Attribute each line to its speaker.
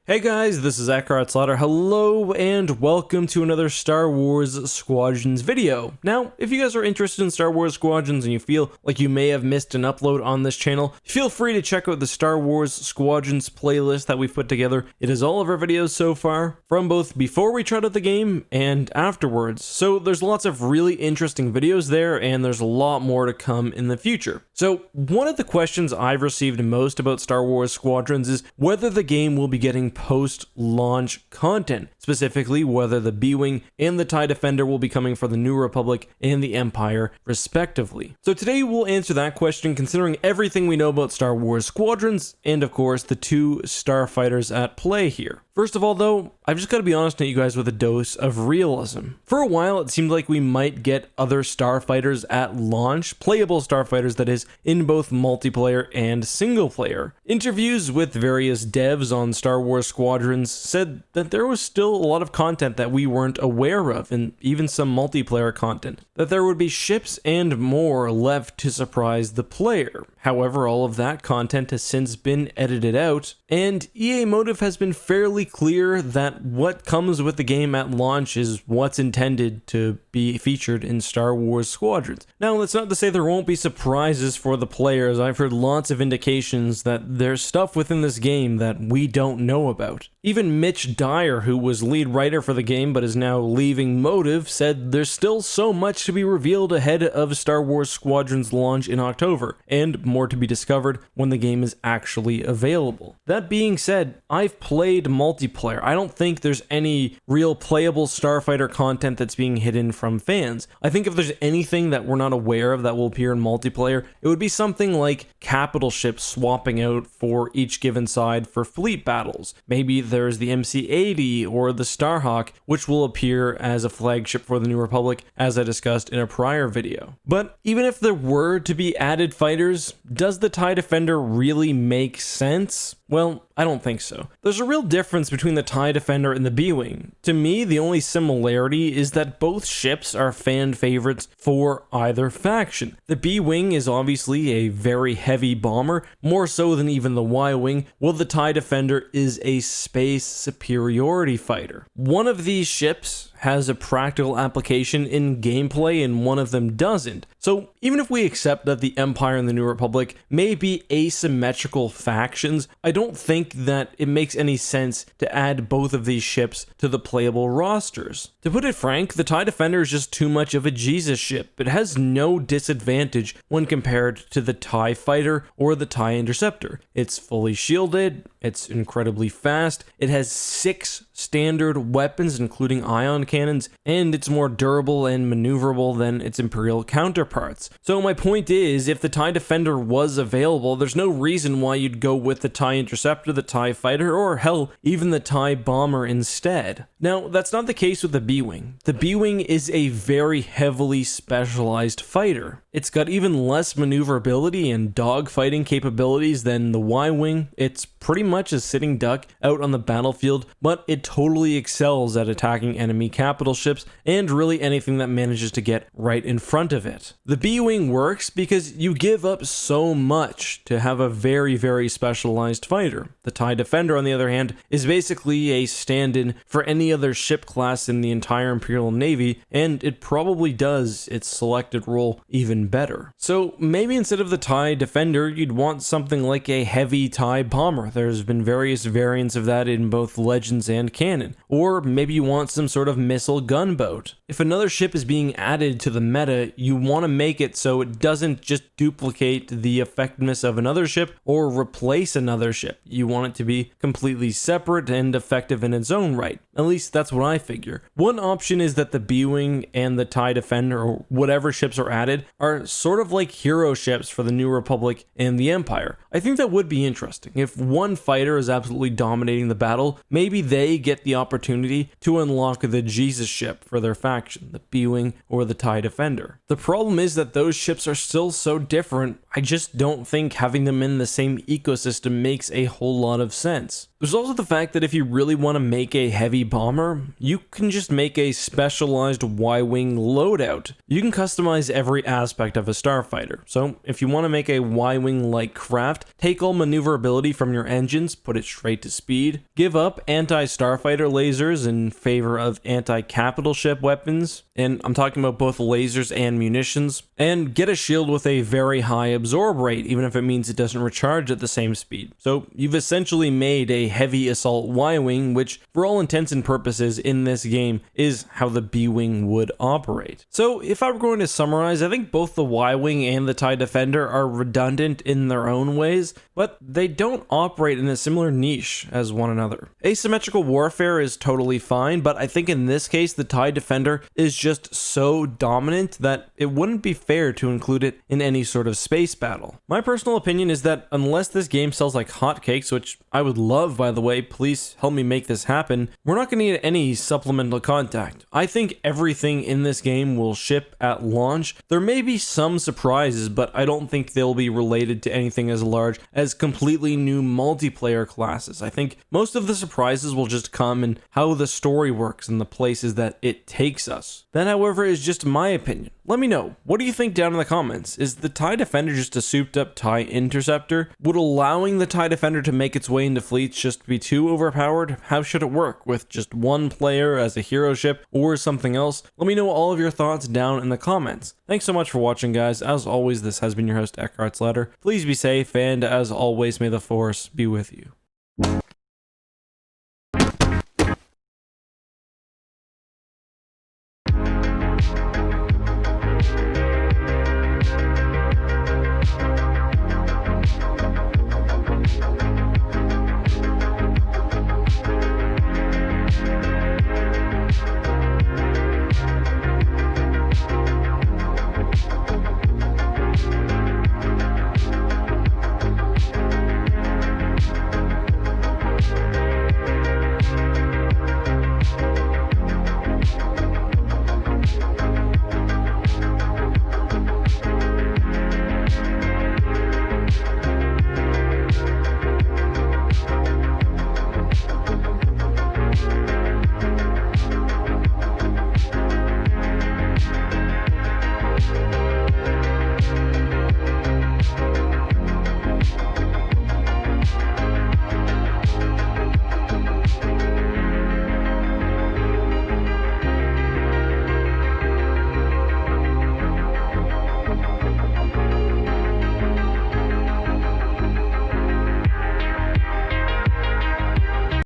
Speaker 1: Hey guys, this is Eckhartsladder. Hello and welcome to another Star Wars Squadrons video. Now, if you guys are interested in Star Wars Squadrons and you feel like you may have missed an upload on this channel, feel free to check out the Star Wars Squadrons playlist that we've put together. It is all of our videos so far, from both before we tried out the game and afterwards. So there's lots of really interesting videos there, and there's a lot more to come in the future. So one of the questions I've received most about Star Wars Squadrons is whether the game will be getting post-launch content, specifically whether the B-Wing and the TIE Defender will be coming for the New Republic and the Empire, respectively. So today we'll answer that question considering everything we know about Star Wars Squadrons and, of course, the two starfighters at play here. First of all, though, I've just got to be honest with you guys with a dose of realism. For a while, it seemed like we might get other starfighters at launch, playable starfighters that is, in both multiplayer and single player. Interviews with various devs on Star Wars Squadrons said that there was still a lot of content that we weren't aware of, and even some multiplayer content, that there would be ships and more left to surprise the player. However, all of that content has since been edited out, and EA Motive has been fairly clear that what comes with the game at launch is what's intended to be featured in Star Wars Squadrons. Now, that's not to say there won't be surprises for the players. I've heard lots of indications that there's stuff within this game that we don't know about. Even Mitch Dyer, who was lead writer for the game but is now leaving Motive, said there's still so much to be revealed ahead of Star Wars Squadrons launch in October, and more to be discovered when the game is actually available. That being said, I've played multiplayer. I don't think there's any real playable starfighter content that's being hidden from fans. I think if there's anything that we're not aware of that will appear in multiplayer, it would be something like capital ships swapping out for each given side for fleet battles. Maybe there's the MC-80 or the Starhawk, which will appear as a flagship for the New Republic, as I discussed in a prior video. But even if there were to be added fighters, does the TIE Defender really make sense? Well, I don't think so. There's a real difference between the TIE Defender and the B-Wing. To me, the only similarity is that both ships are fan favorites for either faction. The B-Wing is obviously a very heavy bomber, more so than even the Y-Wing, while the TIE Defender is a space superiority fighter. One of these ships has a practical application in gameplay and one of them doesn't. So even if we accept that the Empire and the New Republic may be asymmetrical factions, I don't think that it makes any sense to add both of these ships to the playable rosters. To put it frank, the TIE Defender is just too much of a Jesus ship. It has no disadvantage when compared to the TIE Fighter or the TIE Interceptor. It's fully shielded, it's incredibly fast, it has 6 standard weapons including ion cannons, and it's more durable and maneuverable than its Imperial counterparts. So my point is, if the TIE Defender was available, there's no reason why you'd go with the TIE Interceptor, the TIE Fighter, or hell, even the TIE Bomber instead. Now, that's not the case with the B-Wing. The B-Wing is a very heavily specialized fighter. It's got even less maneuverability and dogfighting capabilities than the Y-Wing. It's pretty much a sitting duck out on the battlefield, but it totally excels at attacking enemy capital ships and really anything that manages to get right in front of it. The B-Wing works because you give up so much to have a very, very specialized fighter. The TIE Defender, on the other hand, is basically a stand-in for any other ship class in the entire Imperial Navy, and it probably does its selected role even better. So maybe instead of the TIE Defender, you'd want something like a heavy TIE Bomber. There's been various variants of that in both Legends and canon. Or maybe you want some sort of missile gunboat. If another ship is being added to the meta, you want to make it so it doesn't just duplicate the effectiveness of another ship or replace another ship. You want it to be completely separate and effective in its own right. At least that's what I figure. One option is that the B-Wing and the TIE Defender, or whatever ships are added, are sort of like hero ships for the New Republic and the Empire. I think that would be interesting. If one fighter is absolutely dominating the battle, maybe they get the opportunity to unlock the Jesus ship for their faction, the B-Wing or the TIE Defender. The problem is that those ships are still so different, I just don't think having them in the same ecosystem makes a whole lot of sense. There's also the fact that if you really want to make a heavy bomber, you can just make a specialized Y-wing loadout. You can customize every aspect of a starfighter. So if you want to make a Y-wing like craft, take all maneuverability from your engines, put it straight to speed, give up anti-starfighter lasers in favor of anti-capital ship weapons, and I'm talking about both lasers and munitions, and get a shield with a very high absorb rate, even if it means it doesn't recharge at the same speed. So you've essentially made a heavy assault Y-wing, which for all intents and purposes in this game is how the B-wing would operate. So if I were going to summarize, I think both the Y-wing and the TIE Defender are redundant in their own ways, but they don't operate in a similar niche as one another. Asymmetrical warfare is totally fine, but I think in this case the TIE Defender is just so dominant that it wouldn't be fair to include it in any sort of space battle. My personal opinion is that unless this game sells like hotcakes, which I would love, by the way, please help me make this happen, we're not going to get any supplemental content. I think everything in this game will ship at launch. There may be some surprises, but I don't think they'll be related to anything as large as completely new multiplayer classes. I think most of the surprises will just come in how the story works and the places that it takes us. That, however, is just my opinion. Let me know. What do you think down in the comments? Is the TIE Defender just a souped up TIE Interceptor? Would allowing the TIE Defender to make its way into fleets just be too overpowered? How should it work? With just one player as a hero ship or something else? Let me know all of your thoughts down in the comments. Thanks so much for watching, guys. As always, this has been your host, Eckhartsladder. Please be safe, and as always, may the Force be with you.